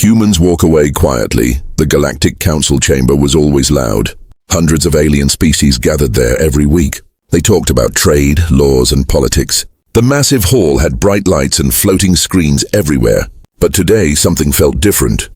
Humans walk away quietly. The Galactic Council chamber was always loud. Hundreds of alien species gathered there every week. They talked about trade, laws, and politics. The massive hall had bright lights and floating screens everywhere. But today, something felt different.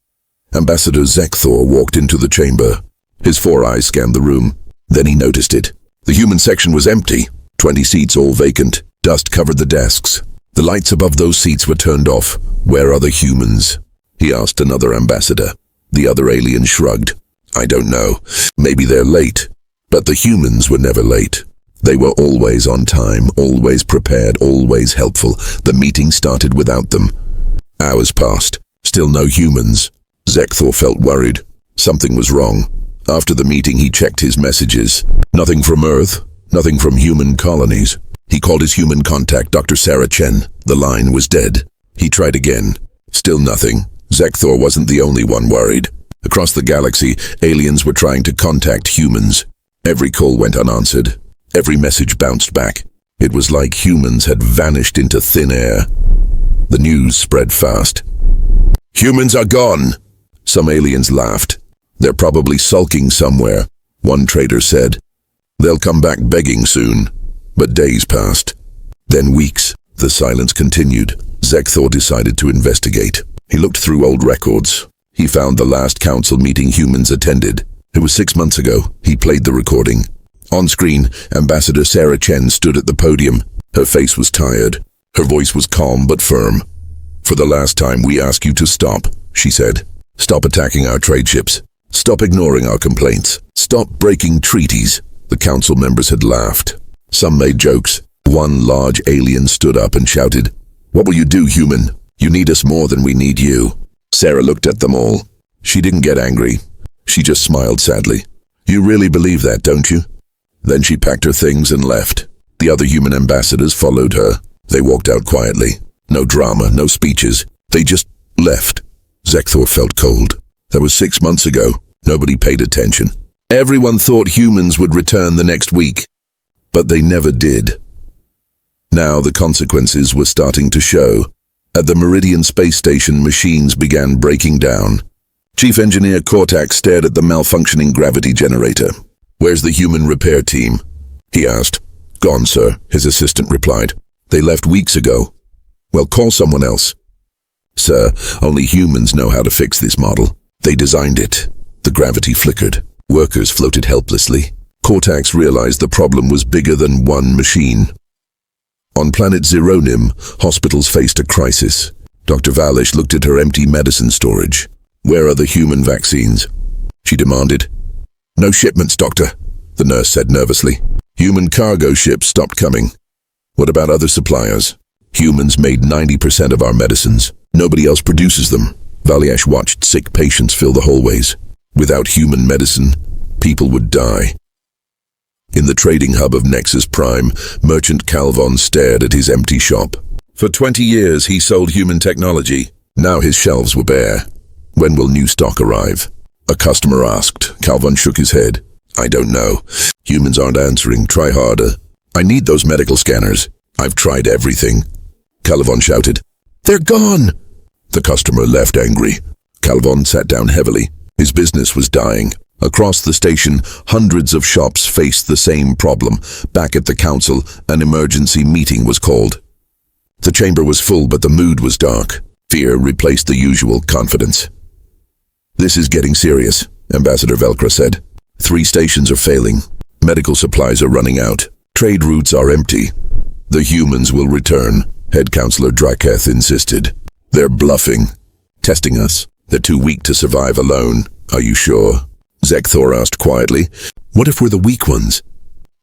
Ambassador Zekthor walked into the chamber. His 4 eyes scanned the room. Then he noticed it. The human section was empty. 20 seats all vacant. Dust covered the desks. The lights above those seats were turned off. Where are the humans? He asked another ambassador. The other alien shrugged. I don't know. Maybe they're late. But the humans were never late. They were always on time, always prepared, always helpful. The meeting started without them. Hours passed. Still no humans. Zekthor felt worried. Something was wrong. After the meeting, he checked his messages. Nothing from Earth. Nothing from human colonies. He called his human contact, Dr. Sarah Chen. The line was dead. He tried again. Still nothing. Zekthor wasn't the only one worried. Across the galaxy, aliens were trying to contact humans. Every call went unanswered. Every message bounced back. It was like humans had vanished into thin air. The news spread fast. Humans are gone! Some aliens laughed. They're probably sulking somewhere, one trader said. They'll come back begging soon. But days passed. Then weeks. The silence continued. Zekthor decided to investigate. He looked through old records. He found the last council meeting humans attended. It was 6 months ago. He played the recording. On screen, Ambassador Sarah Chen stood at the podium. Her face was tired. Her voice was calm but firm. For the last time, we ask you to stop, she said. Stop attacking our trade ships. Stop ignoring our complaints. Stop breaking treaties. The council members had laughed. Some made jokes. One large alien stood up and shouted, "What will you do, human? You need us more than we need you." Sarah looked at them all. She didn't get angry. She just smiled sadly. "You really believe that, don't you?" Then she packed her things and left. The other human ambassadors followed her. They walked out quietly. No drama, no speeches. They just left. Zekthor felt cold. That was 6 months ago. Nobody paid attention. Everyone thought humans would return the next week. But they never did. Now the consequences were starting to show. At the Meridian space station, machines began breaking down. Chief Engineer Kortak stared at the malfunctioning gravity generator. "Where's the human repair team?" he asked. "Gone, sir," his assistant replied. "They left weeks ago." "Well, call someone else." "Sir, only humans know how to fix this model. They designed it." The gravity flickered. Workers floated helplessly. Cortax realized the problem was bigger than one machine. On planet Zeronim, hospitals faced a crisis. Dr. Valish looked at her empty medicine storage. "Where are the human vaccines?" she demanded. "No shipments, doctor," the nurse said nervously. "Human cargo ships stopped coming." "What about other suppliers?" "Humans made 90% of our medicines. Nobody else produces them." Valiash watched sick patients fill the hallways. Without human medicine, people would die. In the trading hub of Nexus Prime, Merchant Calvon stared at his empty shop. For 20 years, he sold human technology. Now his shelves were bare. When will new stock arrive? A customer asked. Calvon shook his head. "I don't know. Humans aren't answering. Try harder." "I need those medical scanners. I've tried everything." Calvon shouted. "They're gone!" The customer left angry. Calvon sat down heavily. His business was dying. Across the station, hundreds of shops faced the same problem. Back at the council, an emergency meeting was called. The chamber was full, but the mood was dark. Fear replaced the usual confidence. "This is getting serious," Ambassador Velcro said. 3 stations are failing. Medical supplies are running out. Trade routes are empty. "The humans will return," Head Counselor Draketh insisted. "They're bluffing. Testing us. They're too weak to survive alone." "Are you sure?" Zekthor asked quietly. "What if we're the weak ones?"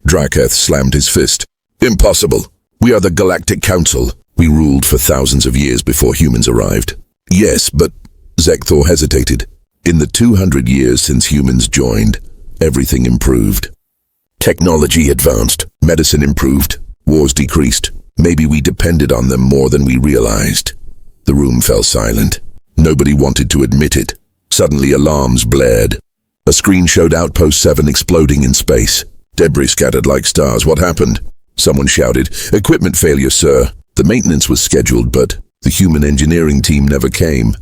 Draketh slammed his fist. "Impossible. We are the Galactic Council. We ruled for thousands of years before humans arrived." "Yes, but..." Zekthor hesitated. "In the 200 years since humans joined, everything improved. Technology advanced, medicine improved, wars decreased. Maybe we depended on them more than we realized." The room fell silent. Nobody wanted to admit it. Suddenly alarms blared. A screen showed Outpost 7 exploding in space. Debris scattered like stars. "What happened?" Someone shouted. "Equipment failure, sir. The maintenance was scheduled, but the human engineering team never came."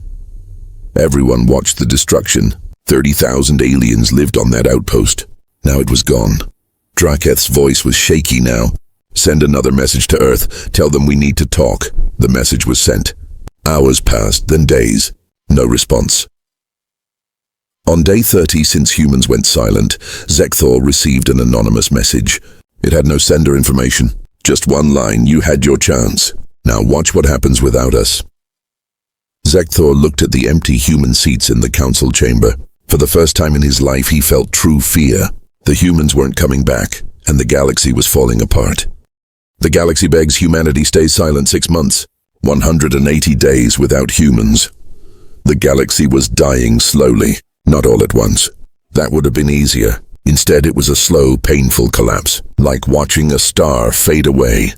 Everyone watched the destruction. 30,000 aliens lived on that outpost. Now it was gone. Draketh's voice was shaky now. Send another message to Earth. Tell them we need to talk. The message was sent. Hours passed, then days. No response. On day 30, since humans went silent, Zekthor received an anonymous message. It had no sender information. Just one line: you had your chance. Now watch what happens without us. Zekthor looked at the empty human seats in the council chamber. For the first time in his life, he felt true fear. The humans weren't coming back, and the galaxy was falling apart. The galaxy begs humanity stay silent 6 months. 180 days without humans. The galaxy was dying slowly, not all at once. That would have been easier. Instead, it was a slow, painful collapse, like watching a star fade away.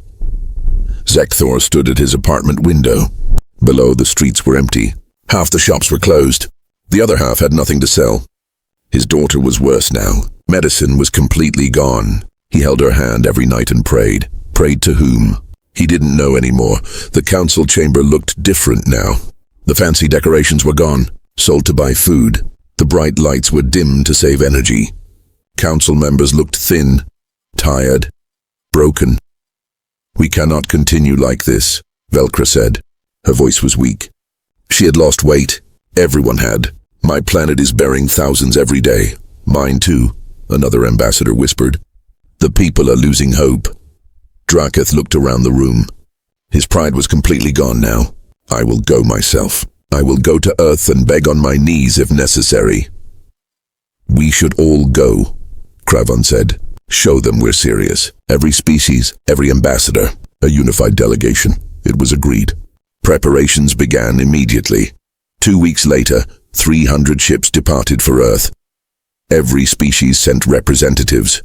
Zekthor stood at his apartment window. Below, the streets were empty. Half the shops were closed. The other half had nothing to sell. His daughter was worse now. Medicine was completely gone. He held her hand every night and prayed. Prayed to whom? He didn't know anymore. The council chamber looked different now. The fancy decorations were gone, sold to buy food. The bright lights were dimmed to save energy. Council members looked thin, tired, broken. We cannot continue like this, Velcra said. Her voice was weak. She had lost weight. Everyone had. My planet is burying thousands every day. Mine too, another ambassador whispered. The people are losing hope. Draketh looked around the room. His pride was completely gone now. I will go myself. I will go to Earth and beg on my knees if necessary. We should all go, Kravon said. Show them we're serious. Every species, every ambassador, a unified delegation. It was agreed. Preparations began immediately. 2 weeks later, 300 ships departed for Earth. Every species sent representatives.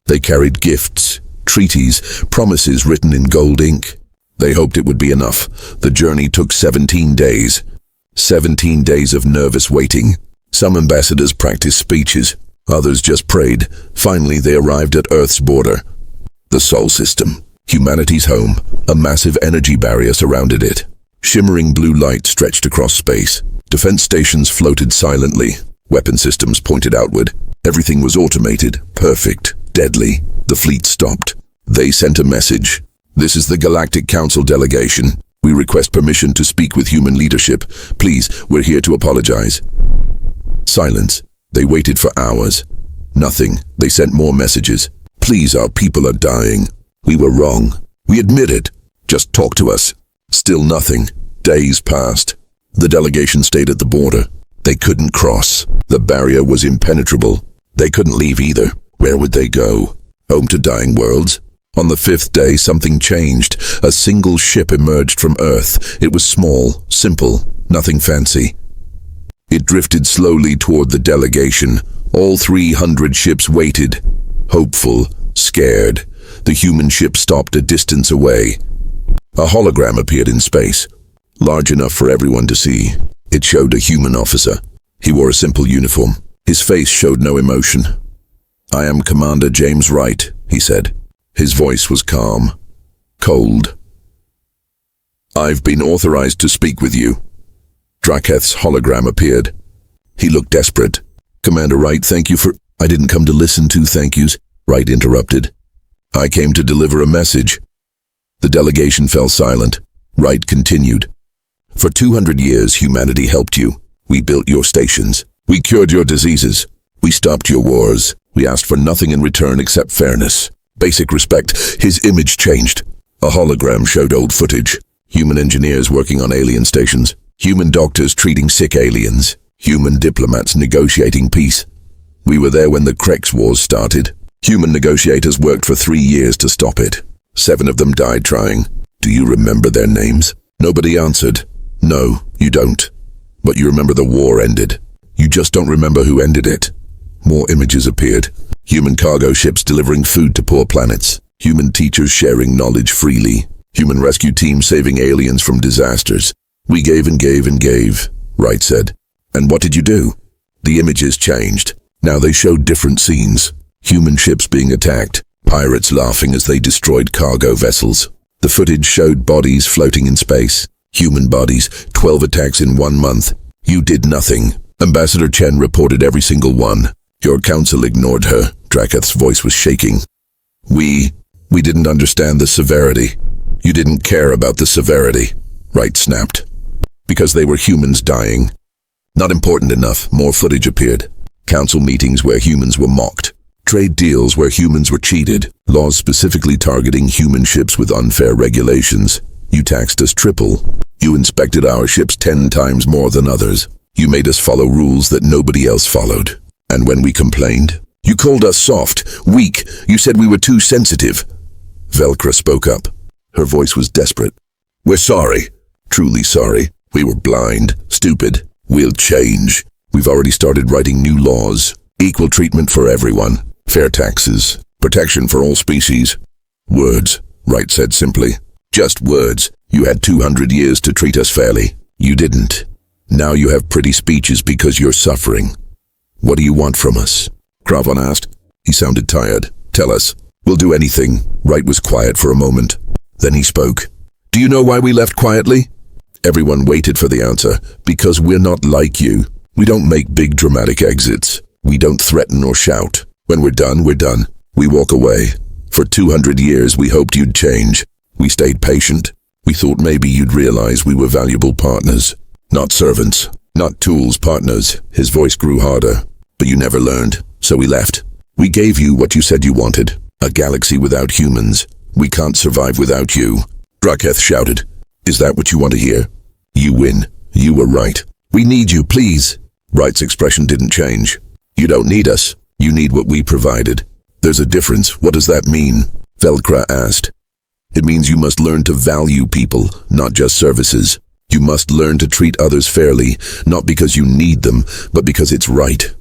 They carried gifts, treaties, promises written in gold ink. They hoped it would be enough. The journey took 17 days. 17 days of nervous waiting. Some ambassadors practiced speeches. Others just prayed. Finally, they arrived at Earth's border. The Sol System, humanity's home, a massive energy barrier surrounded it. Shimmering blue light stretched across space. Defense stations floated silently. Weapon systems pointed outward. Everything was automated, perfect, deadly. The fleet stopped. They sent a message. This is the Galactic Council delegation. We request permission to speak with human leadership. Please, we're here to apologize. Silence. They waited for hours. Nothing. They sent more messages. Please, our people are dying. We were wrong. We admit it. Just talk to us. Still nothing. Days passed. The delegation stayed at the border. They couldn't cross. The barrier was impenetrable. They couldn't leave either. Where would they go? Home to dying worlds? On the 5th day, something changed. A single ship emerged from Earth. It was small, simple, nothing fancy. It drifted slowly toward the delegation. All 300 ships waited. Hopeful, scared. The human ship stopped a distance away. A hologram appeared in space, large enough for everyone to see. It showed a human officer. He wore a simple uniform. His face showed no emotion. I am Commander James Wright, he said. His voice was calm, cold. I've been authorized to speak with you. Draketh's hologram appeared. He looked desperate. Commander Wright, thank you for... I didn't come to listen to thank yous, Wright interrupted. I came to deliver a message. The delegation fell silent. Wright continued. For 200 years, humanity helped you. We built your stations. We cured your diseases. We stopped your wars. We asked for nothing in return except fairness. Basic respect. His image changed. A hologram showed old footage. Human engineers working on alien stations. Human doctors treating sick aliens. Human diplomats negotiating peace. We were there when the Krex Wars started. Human negotiators worked for 3 years to stop it. 7 of them died trying. Do you remember their names? Nobody answered. No, you don't. But you remember the war ended. You just don't remember who ended it. More images appeared. Human cargo ships delivering food to poor planets. Human teachers sharing knowledge freely. Human rescue teams saving aliens from disasters. We gave and gave and gave, Wright said. And what did you do? The images changed. Now they showed different scenes. Human ships being attacked. Pirates laughing as they destroyed cargo vessels. The footage showed bodies floating in space. Human bodies, 12 attacks in 1 month. You did nothing. Ambassador Chen reported every single one. Your council ignored her. Draketh's voice was shaking. We didn't understand the severity. You didn't care about the severity. Wright snapped. Because they were humans dying. Not important enough. More footage appeared. Council meetings where humans were mocked. Trade deals where humans were cheated. Laws specifically targeting human ships with unfair regulations. You taxed us triple. You inspected our ships 10 times more than others. You made us follow rules that nobody else followed. And when we complained, you called us soft, weak. You said we were too sensitive. Velcro spoke up. Her voice was desperate. We're sorry. Truly sorry. We were blind, stupid. We'll change. We've already started writing new laws. Equal treatment for everyone. Fair taxes. Protection for all species. Words, Wright said simply. Just words. You had 200 years to treat us fairly. You didn't. Now you have pretty speeches because you're suffering. What do you want from us? Cravan asked. He sounded tired. Tell us. We'll do anything. Wright was quiet for a moment. Then he spoke. Do you know why we left quietly? Everyone waited for the answer. Because we're not like you. We don't make big dramatic exits. We don't threaten or shout. When we're done, we're done. We walk away. For 200 years, we hoped you'd change. We stayed patient. We thought maybe you'd realize we were valuable partners. Not servants. Not tools, partners. His voice grew harder. But you never learned. So we left. We gave you what you said you wanted. A galaxy without humans. We can't survive without you. Draketh shouted. Is that what you want to hear? You win. You were right. We need you, please. Wright's expression didn't change. You don't need us. You need what we provided. There's a difference. What does that mean? Velcro asked. It means you must learn to value people, not just services. You must learn to treat others fairly, not because you need them, but because it's right.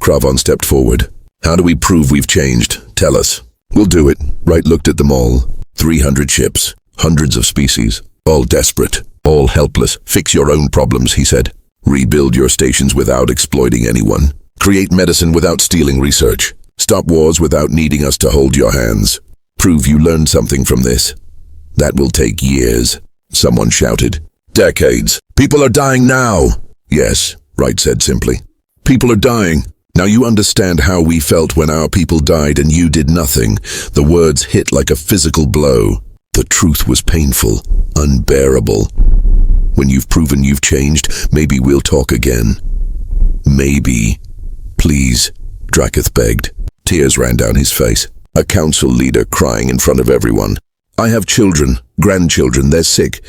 Cravan stepped forward. How do we prove we've changed? Tell us. We'll do it. Wright looked at them all. 300 ships, hundreds of species, all desperate, all helpless. Fix your own problems, he said. Rebuild your stations without exploiting anyone. Create medicine without stealing research. Stop wars without needing us to hold your hands. Prove you learned something from this. That will take years. Someone shouted. Decades. People are dying now. Yes, Wright said simply. People are dying. Now you understand how we felt when our people died and you did nothing. The words hit like a physical blow. The truth was painful, unbearable. When you've proven you've changed, maybe we'll talk again. Maybe. Please, Draketh begged. Tears ran down his face. A council leader crying in front of everyone. I have children, grandchildren, they're sick.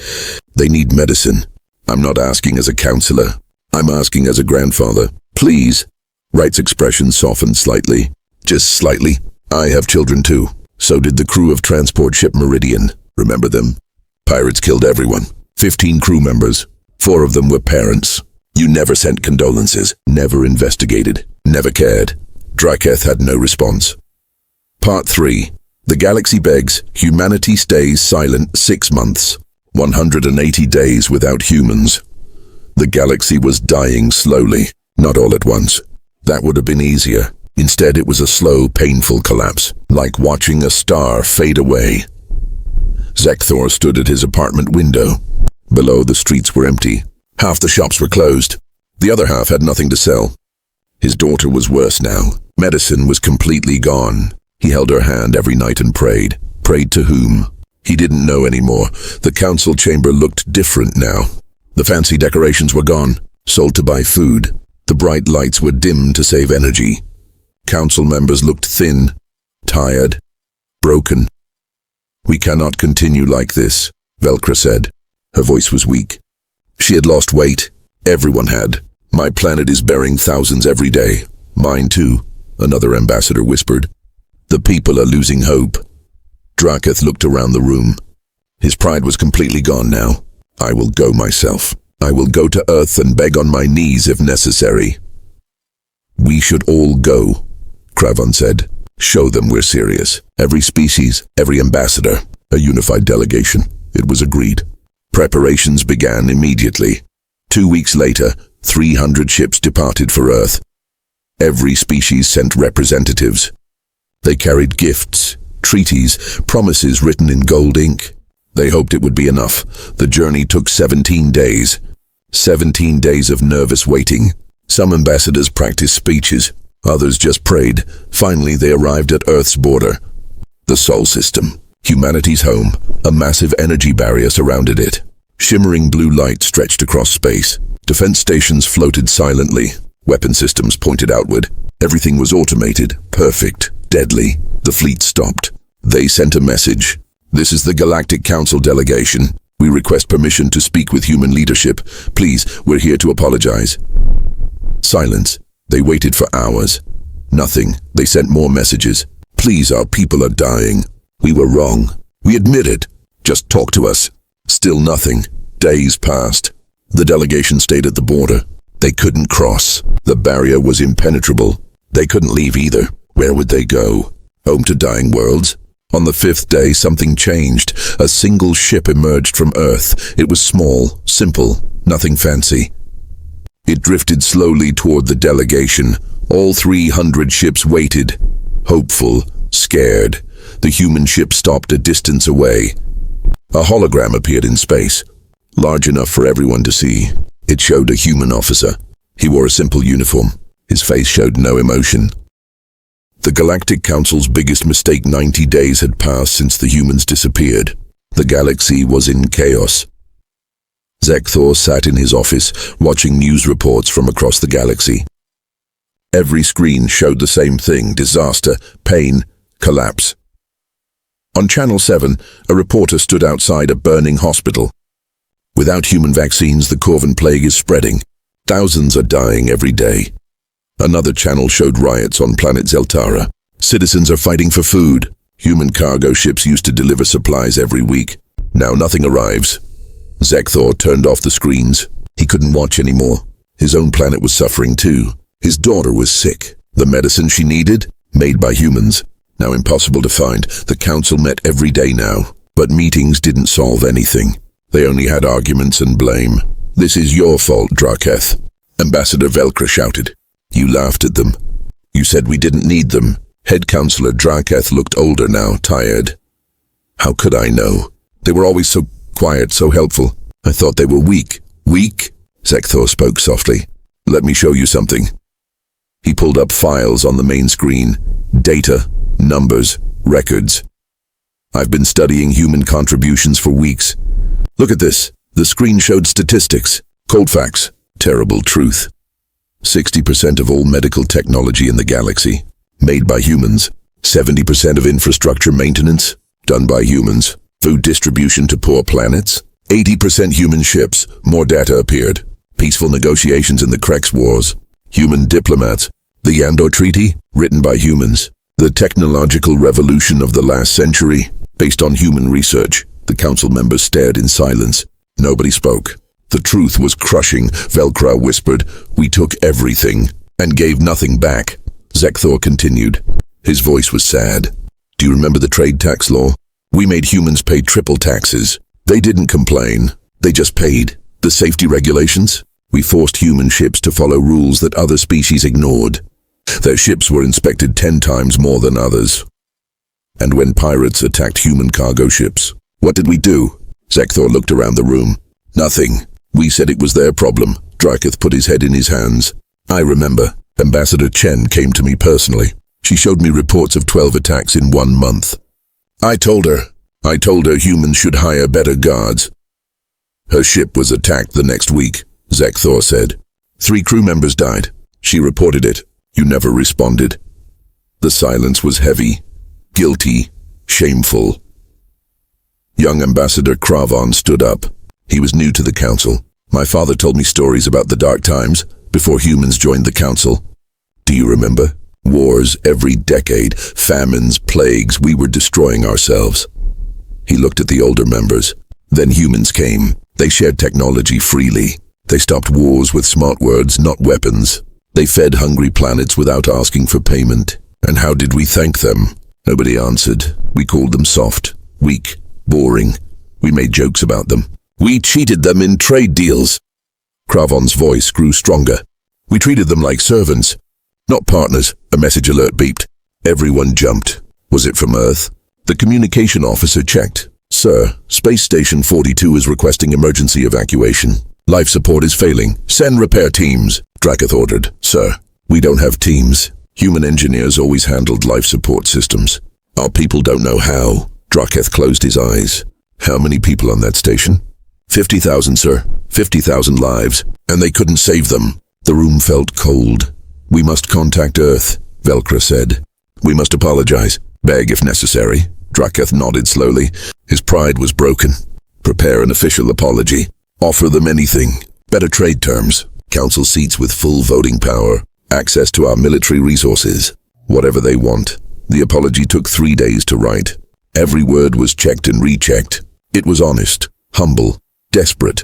They need medicine. I'm not asking as a counselor. I'm asking as a grandfather. Please. Wright's expression softened slightly. Just slightly. I have children too. So did the crew of transport ship Meridian. Remember them? Pirates killed everyone. 15 crew members. 4 of them were parents. You never sent condolences, never investigated, never cared. Draketh had no response. Part 3. The galaxy begs, humanity stays silent 6 months. 180 days without humans. The galaxy was dying slowly, not all at once. That would have been easier. Instead, it was a slow, painful collapse, like watching a star fade away. Zekthor stood at his apartment window. Below, the streets were empty. Half the shops were closed. The other half had nothing to sell. His daughter was worse now. Medicine was completely gone. He held her hand every night and prayed. Prayed to whom? He didn't know anymore. The council chamber looked different now. The fancy decorations were gone, sold to buy food. The bright lights were dimmed to save energy. Council members looked thin, tired, broken. We cannot continue like this, Velcro said. Her voice was weak. She had lost weight. Everyone had. My planet is burying thousands every day. Mine too, another ambassador whispered. The people are losing hope. Draketh looked around the room. His pride was completely gone now. I will go myself. I will go to Earth and beg on my knees if necessary. We should all go, Cravan said. Show them we're serious. Every species, every ambassador, a unified delegation. It was agreed. Preparations began immediately. 2 weeks later, 300 ships departed for Earth. Every species sent representatives. They carried gifts, treaties, promises written in gold ink. They hoped it would be enough. The journey took 17 days. 17 days of nervous waiting. Some ambassadors practiced speeches, others just prayed. Finally, they arrived at Earth's border. The Sol system, humanity's home, a massive energy barrier surrounded it. Shimmering blue light stretched across space. Defense stations floated silently. Weapon systems pointed outward. Everything was automated, perfect, deadly. The fleet stopped. They sent a message. "This is the Galactic Council delegation. We request permission to speak with human leadership. Please, we're here to apologize." Silence. They waited for hours. Nothing. They sent more messages. "Please, our people are dying. We were wrong. We admit it. Just talk to us." Still nothing. Days passed. The delegation stayed at the border. They couldn't cross. The barrier was impenetrable. They couldn't leave either. Where would they go? Home to dying worlds? On the 5th day, something changed. A single ship emerged from Earth. It was small, simple, nothing fancy. It drifted slowly toward the delegation. All 300 ships waited, hopeful, scared. The human ship stopped a distance away. A hologram appeared in space, large enough for everyone to see. It showed a human officer. He wore a simple uniform. His face showed no emotion. The Galactic Council's biggest mistake. 90 days had passed since the humans disappeared. The galaxy was in chaos. Zekthor sat in his office, watching news reports from across the galaxy. Every screen showed the same thing: disaster, pain, collapse. On Channel 7, a reporter stood outside a burning hospital. "Without human vaccines, the Corvan plague is spreading. Thousands are dying every day." Another channel showed riots on planet Zeltara. "Citizens are fighting for food. Human cargo ships used to deliver supplies every week. Now nothing arrives." Zekthor turned off the screens. He couldn't watch anymore. His own planet was suffering too. His daughter was sick. The medicine she needed, made by humans, now impossible to find. The council met every day now, but meetings didn't solve anything. They only had arguments and blame. "This is your fault, Draketh," Ambassador Velcra shouted. "You laughed at them. You said we didn't need them." Head Counselor Draketh looked older now, tired. "How could I know? They were always so quiet, so helpful. I thought they were weak." "Weak?" Zekthor spoke softly. "Let me show you something." He pulled up files on the main screen. Data, numbers, records. "I've been studying human contributions for weeks. Look at this." The screen showed statistics. Cold facts. Terrible truth. 60% of all medical technology in the galaxy, made by humans. 70% of infrastructure maintenance, done by humans. Food distribution to poor planets. 80% human ships. More data appeared. Peaceful negotiations in the Krex Wars. Human diplomats. The Yandor Treaty, written by humans. The technological revolution of the last century, based on human research. The council members stared in silence. Nobody spoke. The truth was crushing. Velcra whispered, "We took everything and gave nothing back." Zekthor continued. His voice was sad. "Do you remember the trade tax law? We made humans pay triple taxes. They didn't complain. They just paid. The safety regulations? We forced human ships to follow rules that other species ignored. Their ships were inspected 10 times more than others. And when pirates attacked human cargo ships, what did we do?" Zekthor looked around the room. "Nothing. We said it was their problem." Draketh put his head in his hands. "I remember. Ambassador Chen came to me personally. She showed me reports of 12 attacks in 1 month. I told her humans should hire better guards. Her ship was attacked the next week," Zekthor said. 3 crew members died. She reported it. You never responded." The silence was heavy, guilty, shameful. Young Ambassador Cravon stood up. He was new to the council. "My father told me stories about the dark times, before humans joined the council. Do you remember? Wars every decade, famines, plagues, we were destroying ourselves." He looked at the older members. "Then humans came. They shared technology freely. They stopped wars with smart words, not weapons. They fed hungry planets without asking for payment. And how did we thank them? Nobody answered. We called them soft, weak, boring. We made jokes about them. We cheated them in trade deals." Cravon's voice grew stronger. "We treated them like servants, not partners." A message alert beeped. Everyone jumped. Was it from Earth? The communication officer checked. "Sir, Space Station 42 is requesting emergency evacuation. Life support is failing. Send repair teams, Dracoth ordered. Sir, we don't have teams. Human engineers always handled life support systems. Our people don't know how. Dracoth closed his eyes. How many people on that station? 50,000, sir. 50,000 lives. And they couldn't save them. The room felt cold. We must contact Earth, Velcro said. We must apologize. Beg if necessary. Dracoth nodded slowly. His pride was broken. Prepare an official apology. Offer them anything. Better trade terms. Council seats with full voting power. Access to our military resources. Whatever they want. The apology took 3 days to write. Every word was checked and rechecked. It was honest, humble, desperate.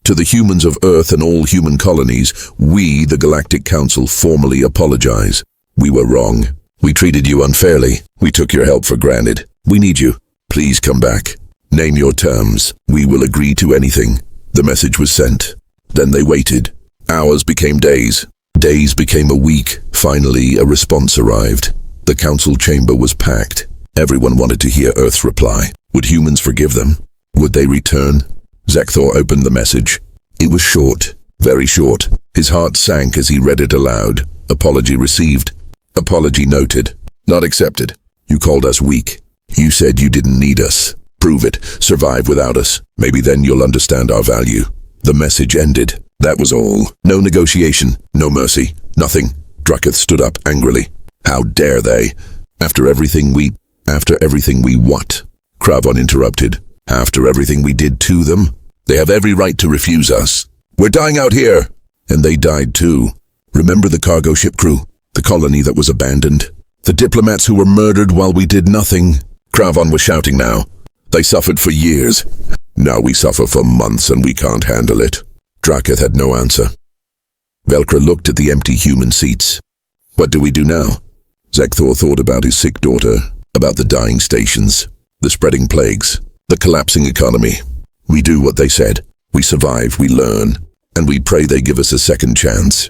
To the humans of Earth and all human colonies, we, the Galactic Council, formally apologize. We were wrong. We treated you unfairly. We took your help for granted. We need you. Please come back. Name your terms. We will agree to anything. The message was sent. Then they waited. Hours became days. Days became a week. Finally, a response arrived. The council chamber was packed. Everyone wanted to hear Earth's reply. Would humans forgive them? Would they return? Zekthor opened the message. It was short, very short. His heart sank as he read it aloud. Apology received. Apology noted. Not accepted. You called us weak. You said you didn't need us. Prove it. Survive without us. Maybe then you'll understand our value. The message ended. That was all. No negotiation. No mercy. Nothing. Dracoth stood up angrily. How dare they? After everything we what? Kravon interrupted. After everything we did to them? They have every right to refuse us. We're dying out here. And they died too. Remember the cargo ship crew? The colony that was abandoned? The diplomats who were murdered while we did nothing? Kravon was shouting now. They suffered for years. Now we suffer for months and we can't handle it. Dracoth had no answer. Velcro looked at the empty human seats. What do we do now? Zekthor thought about his sick daughter, about the dying stations, the spreading plagues, the collapsing economy. We do what they said. We survive, we learn, and we pray they give us a second chance.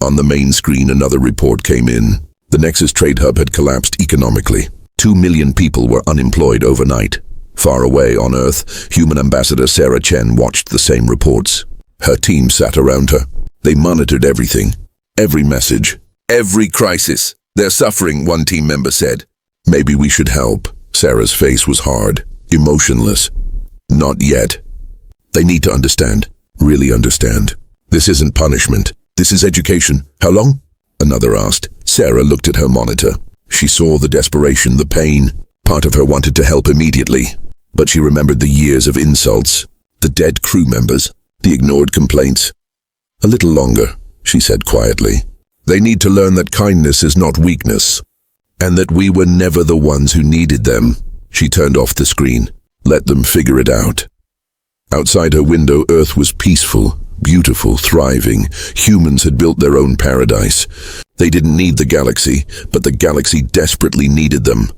On the main screen, another report came in. The Nexus trade hub had collapsed economically. 2 million people were unemployed overnight. Far away on Earth, human ambassador Sarah Chen watched the same reports. Her team sat around her. They monitored everything, every message, every crisis. They're suffering, one team member said. Maybe we should help. Sarah's face was hard, emotionless. Not yet. They need to understand, really understand. This isn't punishment. This is education. How long? Another asked. Sarah looked at her monitor. She saw the desperation, the pain. Part of her wanted to help immediately. But she remembered the years of insults, the dead crew members, the ignored complaints. A little longer, she said quietly. They need to learn that kindness is not weakness, and that we were never the ones who needed them. She turned off the screen. Let them figure it out. Outside her window, Earth was peaceful, beautiful, thriving. Humans had built their own paradise. They didn't need the galaxy, but the galaxy desperately needed them.